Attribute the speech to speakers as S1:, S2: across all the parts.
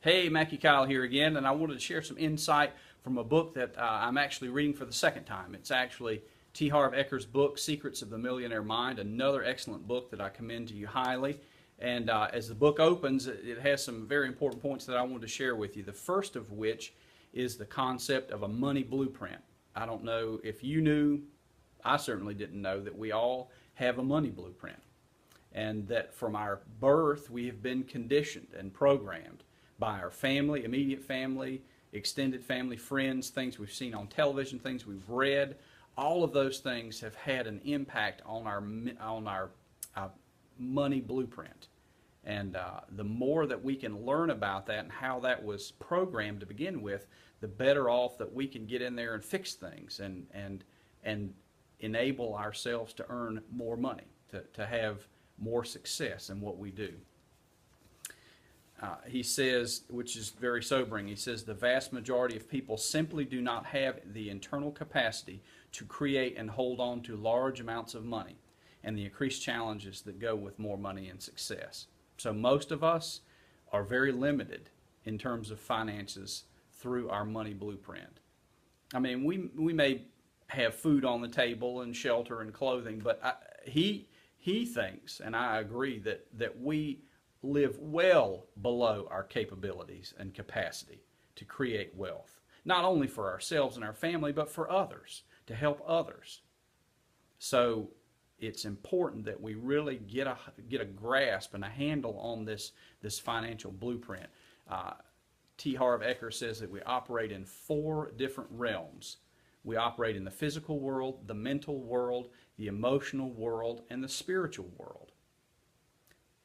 S1: Hey, Mackie Kyle here again, and I wanted to share some insight from a book that I'm actually reading for the second time. It's actually Harv Eker's book, Secrets of the Millionaire Mind, another excellent book that I commend to you highly. And as the book opens, it has some very important points that I wanted to share with you. The first of which is the concept of a money blueprint. I don't know if you knew, I certainly didn't know, that we all have a money blueprint. And that from our birth we have been conditioned and programmed by our family, immediate family, extended family, friends, things we've seen on television, things we've read. All of those things have had an impact on our money blueprint. And the more that we can learn about that and how that was programmed to begin with, the better off that we can get in there and fix things and enable ourselves to earn more money, to have more success in what we do. He says, which is very sobering, he says the vast majority of people simply do not have the internal capacity to create and hold on to large amounts of money and the increased challenges that go with more money and success. So most of us are very limited in terms of finances through our money blueprint. I mean, we may have food on the table and shelter and clothing, but he thinks, and I agree, that we live well below our capabilities and capacity to create wealth, not only for ourselves and our family, but for others, to help others. So it's important that we really get a grasp and a handle on this financial blueprint. Harv Eker says that we operate in 4 different realms. We operate in the physical world, the mental world, the emotional world, and the spiritual world.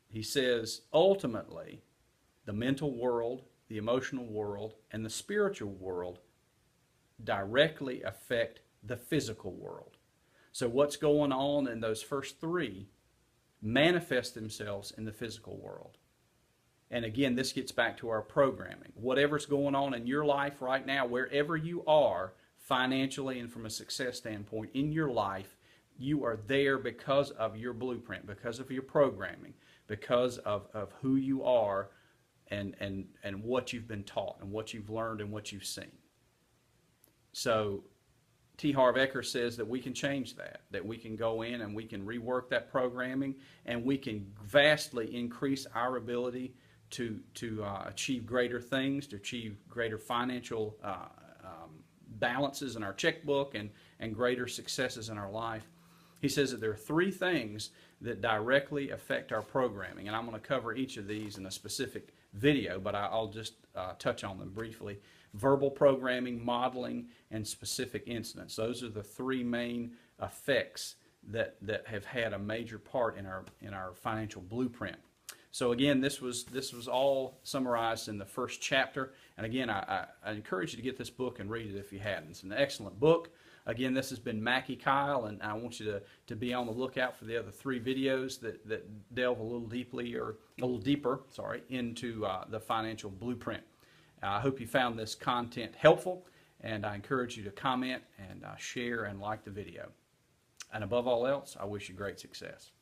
S1: He says, ultimately, the mental world, the emotional world, and the spiritual world directly affect the physical world. So what's going on in those first 3 manifest themselves in the physical world. And again, this gets back to our programming. Whatever's going on in your life right now, wherever you are, financially and from a success standpoint in your life, you are there because of your blueprint, because of your programming, because of who you are and what you've been taught and what you've learned and what you've seen. So Harv Eker says that we can change that we can go in and we can rework that programming, and we can vastly increase our ability to achieve greater things, to achieve greater financial balances in our checkbook and greater successes in our life. He says that there are 3 things that directly affect our programming, and I'm going to cover each of these in a specific video, but I'll just touch on them briefly. Verbal programming, modeling, and specific incidents. Those are the 3 main effects that have had a major part in our financial blueprint. So again, this was all summarized in the first chapter. And again, I encourage you to get this book and read it if you hadn't. It's an excellent book. Again, this has been Mackie Kyle, and I want you to be on the lookout for the other 3 videos that delve a little deeper into the financial blueprint. I hope you found this content helpful, and I encourage you to comment and share and like the video. And above all else, I wish you great success.